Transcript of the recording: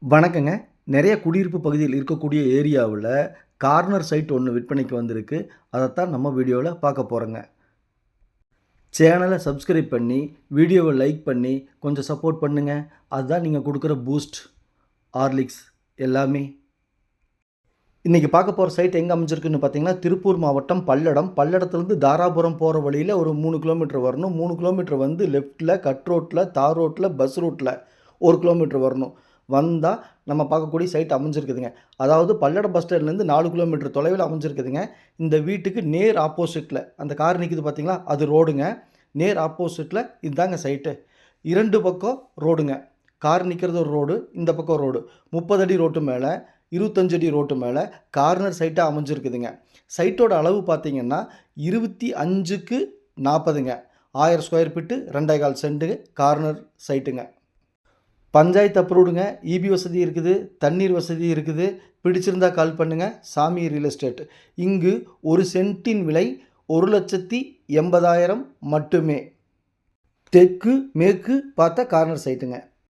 வணக்கங்க. நெறைய குடியிருப்பு பகுதியில் இருக்கக்கூடிய ஏரியாவுல கார்னர் சைட் ஒண்ணு விற்பனைக்கு வந்திருக்கு. அதத்தான் நம்ம வீடியோல பார்க்க போறோங்க. சேனல சப்ஸ்கிரைப் பண்ணி, வீடியோவ லைக் பண்ணி கொஞ்சம் சப்போர்ட் பண்ணுங்க. அதுதான் நீங்க குடுக்குற பூஸ்ட், ஹார்லிக்ஸ் எல்லாமே. இன்னைக்கு பார்க்க போற சைட் எங்க அமைஞ்சிருக்குன்னு பார்த்தீங்கன்னா, திருப்பூர் மாவட்டம் பல்லடம். பல்லடத்துலருந்து தாராபுரம் போற வழியில ஒரு 3 கிலோமீட்டர் வரணும். 3 கிலோமீட்டர் வந்து லெஃப்ட்ல, கட் ரோட்ல, தார் ரோட்ல, பஸ் ரூட்ல 1 கிலோமீட்டர் வரணும். வந்தா நம்ம பார்க்கக்கூடிய சைட் அமைஞ்சிருக்குதுங்க. அதாவது பல்லடம் பஸ் ஸ்டாண்ட்லேருந்து 4 கிலோமீட்டர் தொலைவில அமைஞ்சிருக்குதுங்க. இந்த வீட்டுக்கு நேர் ஆப்போசிட்ல அந்த கார் நிக்குது பார்த்தீங்களா? அது ரோடுங்க. நேர் ஆப்போசிட்ல இதாங்க சைட்டு. 2 பக்கம் ரோடுங்க. கார் நிக்கிறது ஒரு ரோடு, இந்த பக்கம் ரோடு. 30 அடி ரோட்டு மேல 25 அடி ரோட்டு மேல கார்னர் சைட்டா அமைஞ்சிருக்குதுங்க. சைட்டோட அளவு பார்த்தீங்கன்னா 25க்கு 40ங்க. 1000 ஸ்கொயர் ஃபீட்டு 2 1/4 சென்ட் கார்னர் சைட்டுங்க. பஞ்சாயத்து அப்ரூவ்டுங்க. ஈபி வசதி இருக்குது, தண்ணீர் வசதி இருக்குது. பிடிச்சிருந்தா கால் பண்ணுங்க. சாமி ரியல் எஸ்டேட். இங்கு ஒரு சென்ட்டின் விலை 1,80,000 மட்டுமே. தெற்கு மேற்கு பார்த்த கார்னர் சைட்டுங்க.